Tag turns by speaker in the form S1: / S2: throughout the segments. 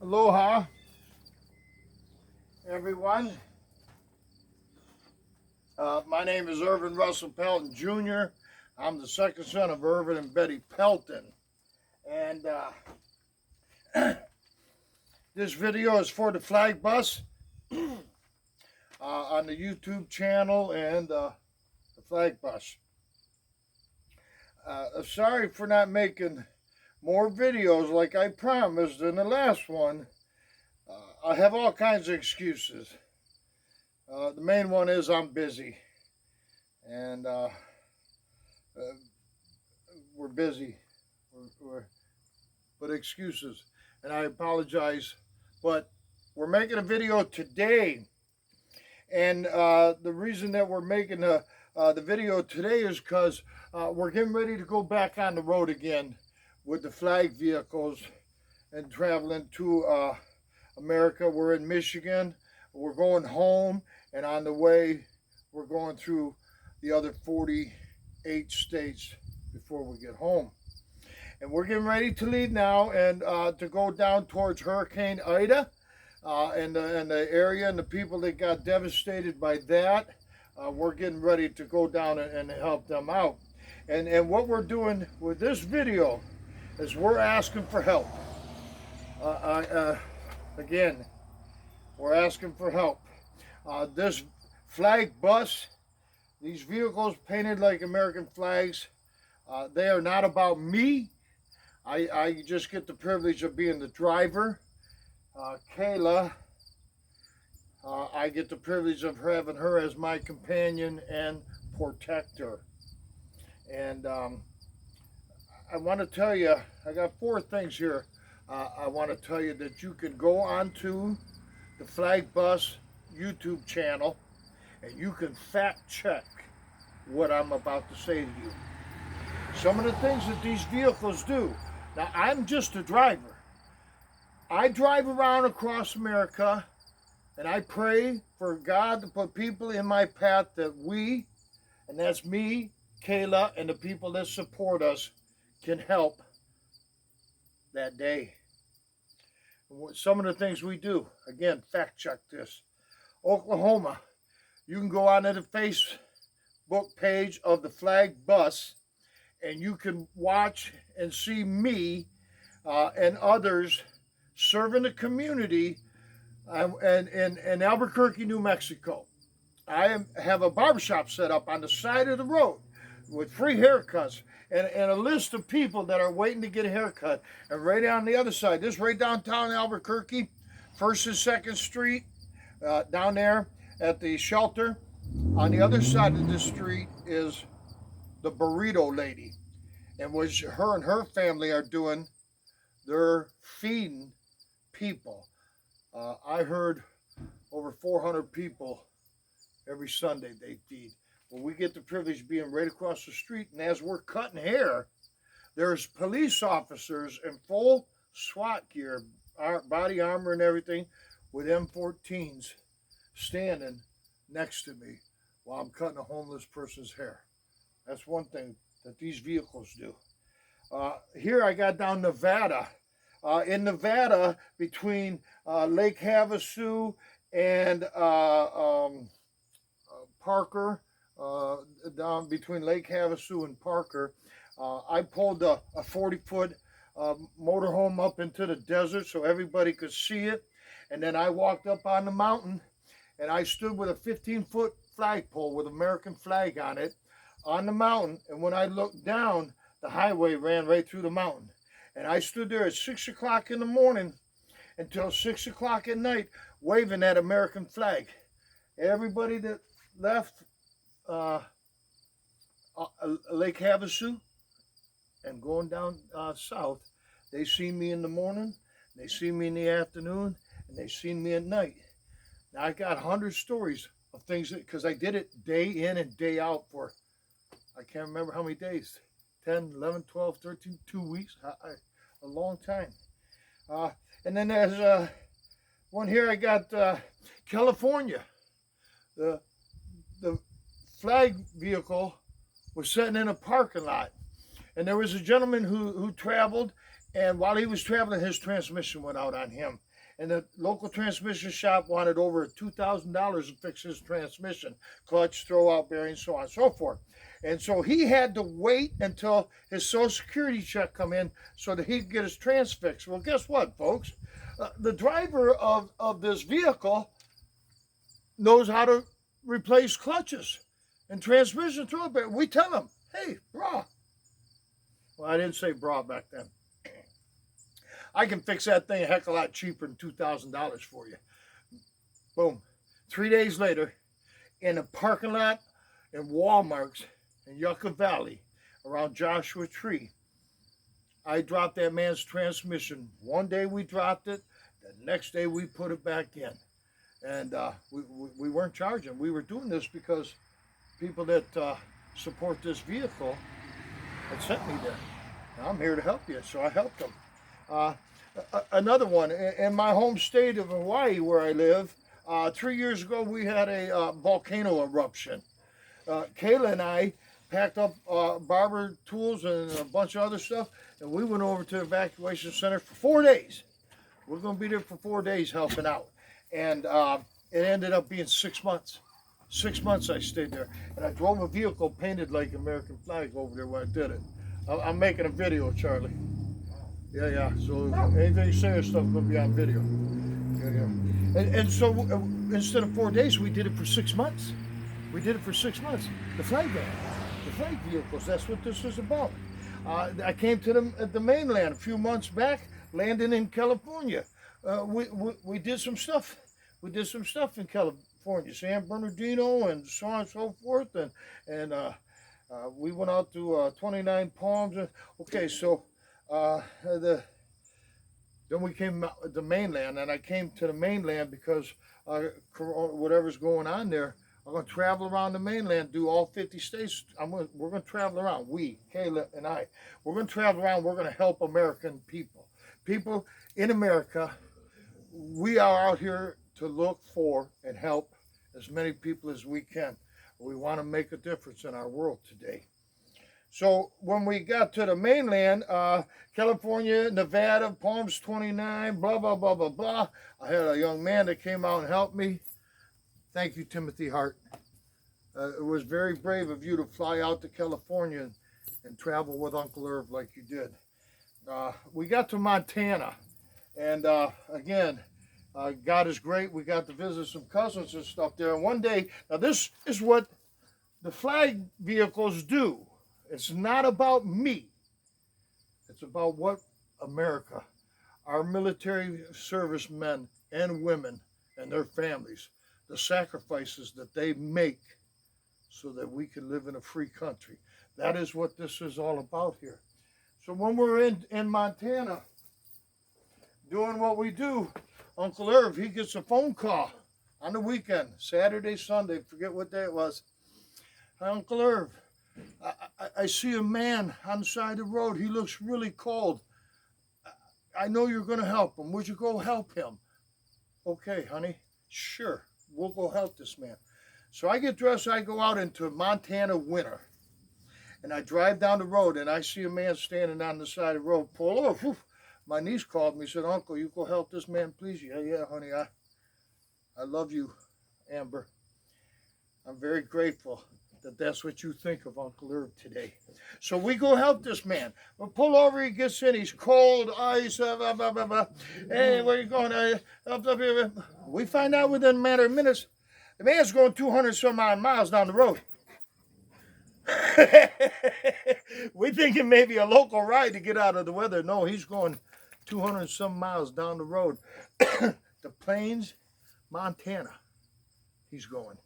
S1: Aloha, everyone. My name is Irvin Russell Pelton Jr. I'm the second son of Irvin and Betty Pelton. And this video is for the flag bus on the YouTube channel and the flag bus. Sorry for not making more videos like I promised in the last one. I have all kinds of excuses. The main one is I'm busy, and we're busy, but excuses, and I apologize, but we're making a video today, and the reason that we're making the video today is because we're getting ready to go back on the road again with the flag vehicles and traveling to America. We're in Michigan. We're going home, and on the way, we're going through the other 48 states before we get home. And we're getting ready to leave now and to go down towards Hurricane Ida and the area and the people that got devastated by that. We're getting ready to go down and help them out. And what we're doing with this video is we're asking for help. Again, we're asking for help. This flag bus, these vehicles painted like American flags, they are not about me. I just get the privilege of being the driver. Kayla, I get the privilege of having her as my companion and protector. And I want to tell you, I got 4 things here. I want to tell you that you can go onto the Flag Bus YouTube channel and you can fact check what I'm about to say to you. Some of the things that these vehicles do. Now, I'm just a driver. I drive around across America and I pray for God to put people in my path that we, and that's me, Kayla, and the people that support us, can help that day. Some of the things we do, again, fact check this. Oklahoma, you can go onto the Facebook page of the Flag Bus and you can watch and see me and others serving the community in Albuquerque, New Mexico. I have a barbershop set up on the side of the road with free haircuts and a list of people that are waiting to get a haircut. And right on the other side, this right downtown Albuquerque, 1st and 2nd Street, down there at the shelter. On the other side of the street is the Burrito Lady. And what her and her family are doing, they're feeding people. I heard over 400 people every Sunday they feed. Well, we get the privilege of being right across the street, and as we're cutting hair, there's police officers in full SWAT gear, body armor and everything, with M14s standing next to me while I'm cutting a homeless person's hair. That's one thing that these vehicles do. Here I got down Nevada. In Nevada, between Lake Havasu and Parker, down between Lake Havasu and Parker, I pulled a 40-foot motorhome up into the desert so everybody could see it. And then I walked up on the mountain and I stood with a 15-foot flagpole with American flag on it on the mountain. And when I looked down, the highway ran right through the mountain. And I stood there at 6 o'clock in the morning until 6 o'clock at night waving that American flag. Everybody that left Lake Havasu and going down south, they see me in the morning, they see me in the afternoon, and they see me at night. Now I got 100 stories of things because I did it day in and day out for, I can't remember how many days, 10, 11, 12, 13, 2 weeks, a long time. And then there's one here I got California. The flag vehicle was sitting in a parking lot. And there was a gentleman who traveled And while he was traveling, his transmission went out on him. And the local transmission shop wanted over $2,000 to fix his transmission, clutch, throwout bearings, so on and so forth. And so he had to wait until his Social Security check come in so that he could get his trans fixed. Well, guess what, folks? The driver of this vehicle knows how to replace clutches and transmission throwout bearings. We tell him, hey, brah. Well, I didn't say bra back then. I can fix that thing a heck of a lot cheaper than $2,000 for you. Boom. 3 days later, in a parking lot in Walmart's in Yucca Valley, around Joshua Tree, I dropped that man's transmission. One day we dropped it. The next day we put it back in. And we weren't charging. We were doing this because people that support this vehicle had sent me there. Now I'm here to help you, so I helped them. Another one, in my home state of Hawaii where I live, 3 years ago we had a volcano eruption. Kayla and I packed up barber tools and a bunch of other stuff, and we went over to the evacuation center for 4 days. We're going to be there for 4 days helping out. And it ended up being 6 months. 6 months I stayed there. And I drove a vehicle painted like American flag over there when I did it. I'm making a video, Charlie. Yeah. So anything serious stuff will be on video. Yeah. And so instead of 4 days, we did it for 6 months. We did it for 6 months. The flag vehicles, that's what this is about. I came to the mainland a few months back, landing in California. We did some stuff. We did some stuff in California, San Bernardino and so on and so forth. And we went out to 29 Palms. Okay, so then we came out to the mainland, and I came to the mainland because whatever's going on there, I'm going to travel around the mainland, do all 50 states. We're going to travel around. We, Kayla and I, we're going to travel around. We're going to help American people. People in America, we are out here to look for and help as many people as we can. We want to make a difference in our world today. So when we got to the mainland, California, Nevada, Palms 29, blah, blah, blah, blah, blah. I had a young man that came out and helped me. Thank you, Timothy Hart. It was very brave of you to fly out to California and travel with Uncle Irv like you did. We got to Montana, and again, God is great. We got to visit some cousins and stuff there. And one day, now this is what the flag vehicles do. It's not about me. It's about what America, our military servicemen and women and their families, the sacrifices that they make so that we can live in a free country. That is what this is all about here. So when we're in Montana doing what we do, Uncle Irv, he gets a phone call on the weekend, Saturday, Sunday, forget what day it was. Hi, Uncle Irv, I see a man on the side of the road. He looks really cold. I know you're going to help him. Would you go help him? Okay, honey, sure. We'll go help this man. So I get dressed, I go out into Montana winter. And I drive down the road and I see a man standing on the side of the road. Pull over. Whew. My niece called me and said, Uncle, you go help this man, please? Yeah, honey, I love you, Amber. I'm very grateful that that's what you think of Uncle Irv today. So we go help this man. We pull over, he gets in, he's cold, ice, blah, blah, blah, blah. Hey, where you going? We find out within a matter of minutes, the man's going 200 some odd miles down the road. We thinking maybe a local ride to get out of the weather. No, he's going 200 some miles down the road. The Plains, Montana, he's going.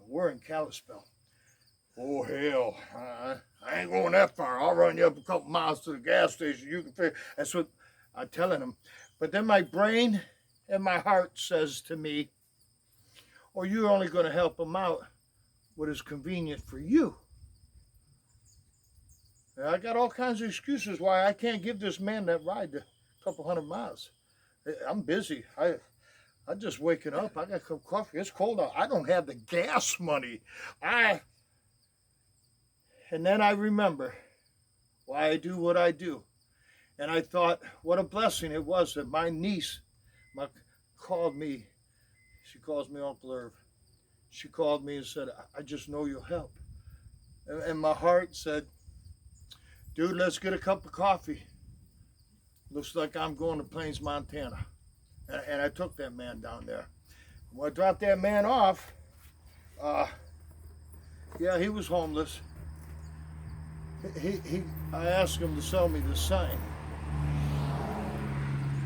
S1: We're in Kalispell. Oh, hell, I ain't going that far. I'll run you up a couple miles to the gas station. You can figure. That's what I'm telling him. But then my brain and my heart says to me, oh, you're only going to help him out what is convenient for you. And I got all kinds of excuses why I can't give this man that ride a couple hundred miles. I'm busy. I'm just waking up. I got a cup of coffee. It's cold out. I don't have the gas money. And then I remember why I do what I do. And I thought, what a blessing it was that my niece called me. She calls me Uncle Irv. She called me and said, I just know you'll help. And my heart said, dude, let's get a cup of coffee. Looks like I'm going to Plains, Montana. And I took that man down there. When I dropped that man off, yeah, he was homeless. I asked him to sell me the sign,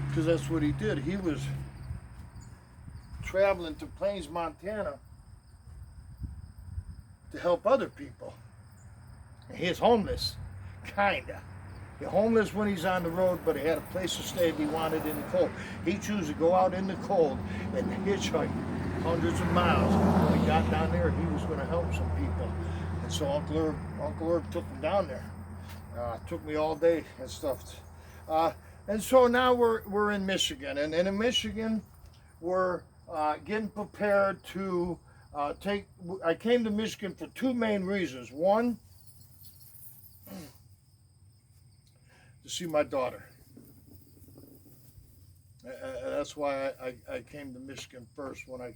S1: because that's what he did. He was traveling to Plains, Montana to help other people. And he's homeless, kinda. He's homeless when he's on the road, but he had a place to stay if he wanted in the cold. He chose to go out in the cold and hitchhike hundreds of miles. When he got down there, he was going to help some people. And so Uncle Herb took him down there. Took me all day and stuff. And so now we're in Michigan. And in Michigan, we're getting prepared to I came to Michigan for two main reasons. One, to see my daughter. That's why I came to Michigan first. When I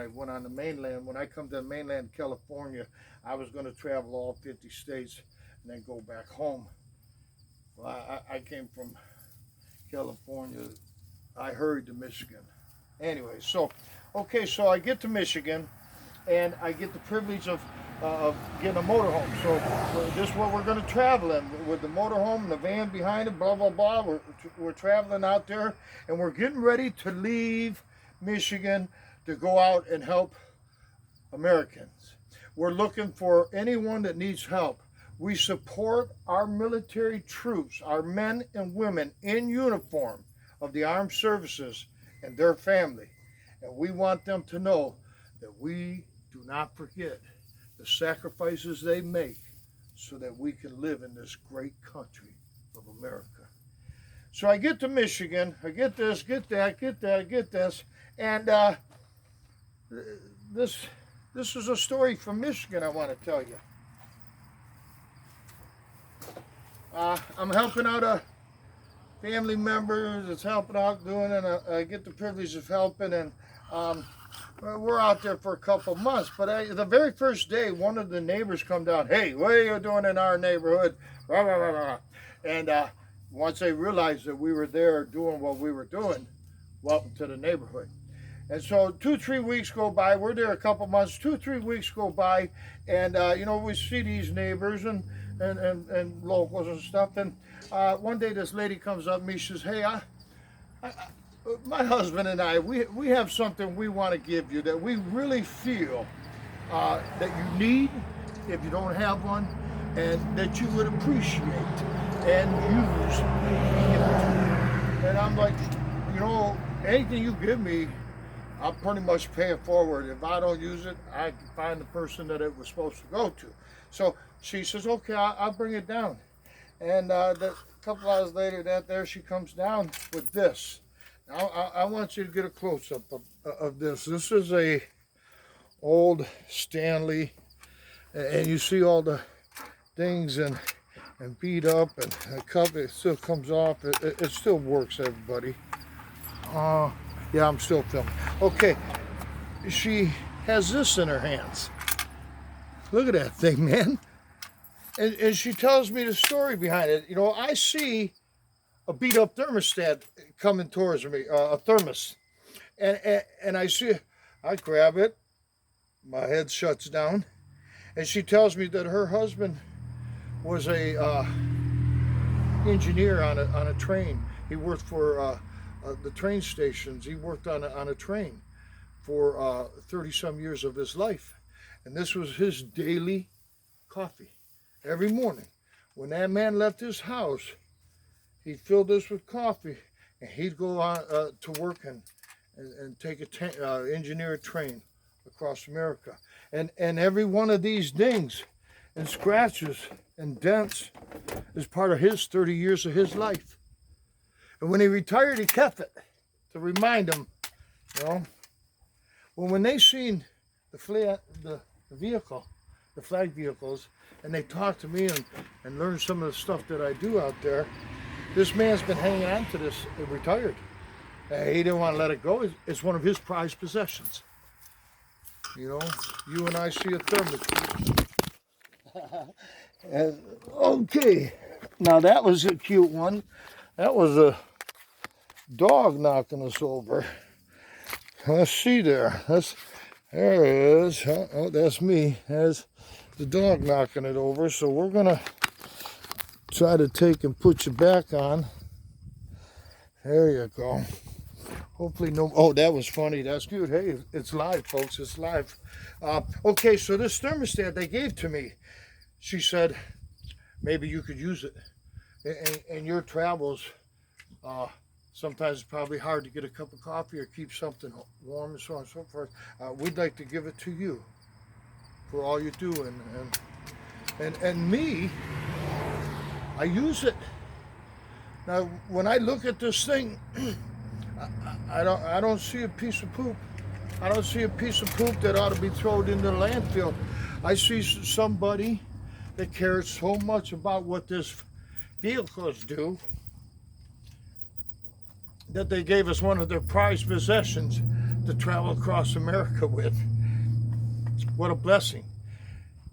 S1: went on the mainland, when I come to the mainland, California, I was going to travel all 50 states and then go back home. Well, I came from California. I hurried to Michigan. Anyway, so I get to Michigan, and I get the privilege of getting a motorhome. So this is what we're going to travel in, with the motorhome and the van behind it, blah, blah, blah. We're traveling out there, and we're getting ready to leave Michigan to go out and help Americans. We're looking for anyone that needs help. We support our military troops, our men and women in uniform of the armed services and their family. And we want them to know that we do not forget the sacrifices they make so that we can live in this great country of America. So I get to Michigan, I get this, get that, get that, get this, and this is a story from Michigan I want to tell you. I'm helping out a family member that's helping out doing, and I get the privilege of helping, and we're out there for a couple months. But the very first day, one of the neighbors come down, hey, what are you doing in our neighborhood? Rah, rah, rah, rah. And once they realized that we were there doing what we were doing, welcome to the neighborhood. And so 2-3 weeks go by. We're there a couple months. 2-3 weeks go by, and we see these neighbors and locals and stuff. And one day this lady comes up to me. She says, hey, my husband and I, we have something we want to give you that we really feel that you need if you don't have one, and that you would appreciate and use. And I'm like, anything you give me, I'll pretty much pay it forward. If I don't use it, I can find the person that it was supposed to go to. So she says, okay, I'll bring it down. And a couple hours later, there she comes down with this. Now, I want you to get a close-up of this. This is a old Stanley, and you see all the things and beat up, and the cover, it still comes off. It still works, everybody. Yeah, I'm still filming. Okay, she has this in her hands. Look at that thing, man. And she tells me the story behind it. I see a beat up thermostat coming towards me, a thermos. And I see it. I grab it. My head shuts down. And she tells me that her husband was a engineer on a train. He worked for the train stations. He worked on a train for 30-some years of his life. And this was his daily coffee. Every morning, when that man left his house, he'd fill this with coffee, and he'd go on to work and take engineer a train across America. And every one of these dings and scratches and dents is part of his 30 years of his life. And when he retired, he kept it to remind him, Well, when they seen the vehicle, the flag vehicles, and they talked to me and learned some of the stuff that I do out there, This man's been hanging on to this, retired. He didn't want to let it go. It's one of his prized possessions. You know, you and I see a thermos. Okay, now that was a cute one. That was a dog knocking us over. Let's see there. There it is. Oh, that's me. There's the dog knocking it over. So we're gonna try to take and put you back on. There you go. Hopefully no. Oh, that was funny. That's good. Hey, it's live, folks. It's live. Okay, so this thermostat they gave to me, she said maybe you could use it in your travels. Sometimes it's probably hard to get a cup of coffee or keep something warm and so on and so forth. We'd like to give it to you for all you do, and me, I use it. Now, when I look at this thing, I don't see a piece of poop. I don't see a piece of poop that ought to be thrown into the landfill. I see somebody that cares so much about what this vehicles do that they gave us one of their prized possessions to travel across America with. What a blessing.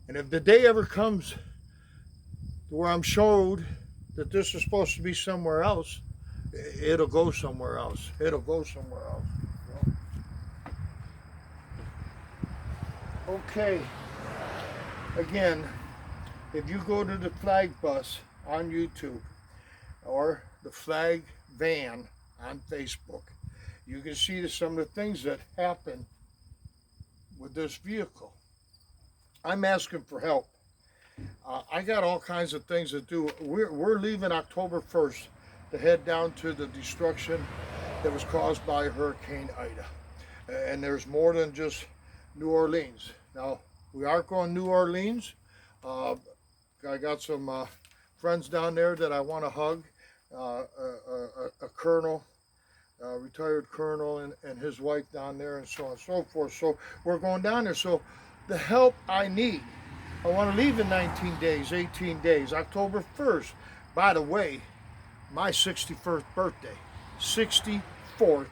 S1: And if the day ever comes where I'm showed that this is supposed to be somewhere else, it'll go somewhere else. It'll go somewhere else. Okay. Again, if you go to the Flag Bus on YouTube or the Flag Van on Facebook, you can see some of the things that happen with this vehicle. I'm asking for help. I got all kinds of things to do. We're leaving October 1st to head down to the destruction that was caused by Hurricane Ida. And there's more than just New Orleans. Now, we are going New Orleans. I got some friends down there that I want to hug. A colonel, retired colonel, and his wife down there, and so on and so forth. So we're going down there. So the help I need, I want to leave in 19 days, 18 days, October 1st. By the way, my 61st birthday, 64th,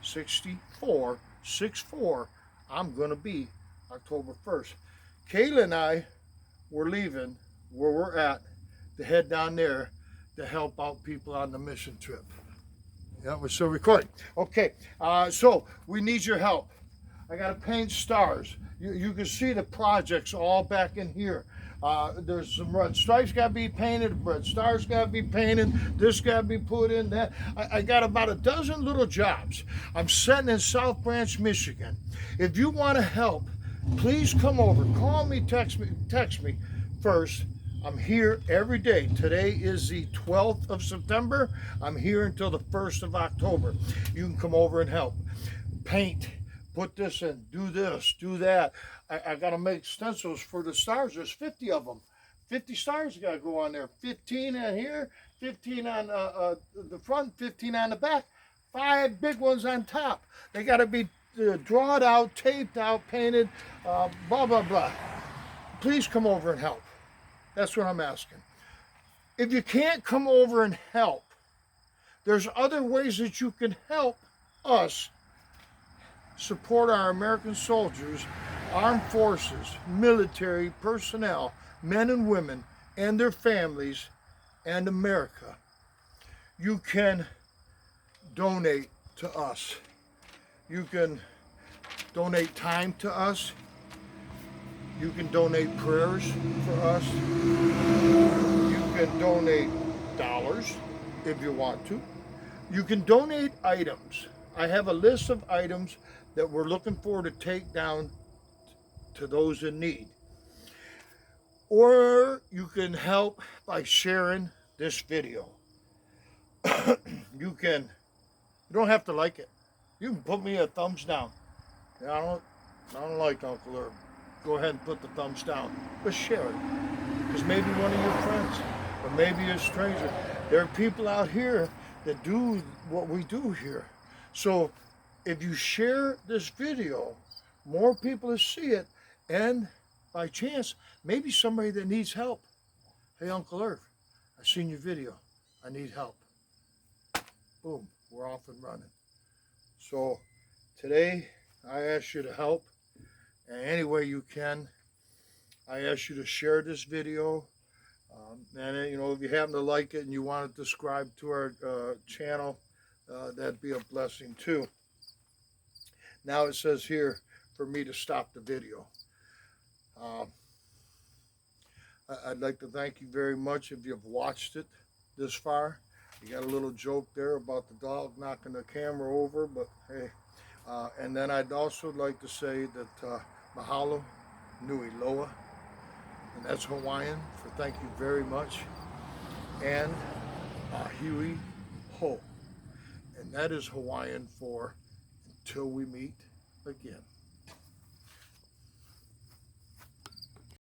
S1: 64, 64, I'm going to be October 1st. Kayla and I were leaving where we're at to head down there to help out people on the mission trip. Yeah, we're still recording. Okay, so we need your help. I got to paint stars. You can see the projects all back in here. There's some red stripes got to be painted, red stars got to be painted, this got to be put in, that. I got about a dozen little jobs. I'm setting in South Branch, Michigan. If you want to help, please come over. Call me, text me first. I'm here every day. Today is the 12th of September. I'm here until the 1st of October. You can come over and help. Paint. Put this in, do this, do that. I got to make stencils for the stars. There's 50 of them. 50 stars got to go on there. 15 on here, 15 on the front, 15 on the back. 5 big ones on top. They got to be drawn out, taped out, painted, blah, blah, blah. Please come over and help. That's what I'm asking. If you can't come over and help, there's other ways that you can help us support our American soldiers, armed forces, military personnel, men and women, and their families, and America. You can donate to us. You can donate time to us. You can donate prayers for us. You can donate dollars if you want to. You can donate items. I have a list of items that we're looking for to take down to those in need. Or you can help by sharing this video. You don't have to like it. You can put me a thumbs down. I don't like Uncle Herb. Go ahead and put the thumbs down. But share it. Because maybe one of your friends, or maybe a stranger. There are people out here that do what we do here. So if you share this video, more people will see it, and by chance, maybe somebody that needs help. Hey, Uncle Irv, I seen your video. I need help. boom, we're off and running. So today I ask you to help in any way you can. I ask you to share this video. And you know, if you happen to like it and you want to subscribe to our channel, that'd be a blessing too. Now it says here for me to stop the video. I'd like to thank you very much if you've watched it this far. You got a little joke there about the dog knocking the camera over, but hey. And then I'd also like to say that mahalo nui loa, and that's Hawaiian for thank you very much, and ahui ho, and that is Hawaiian for until we meet again.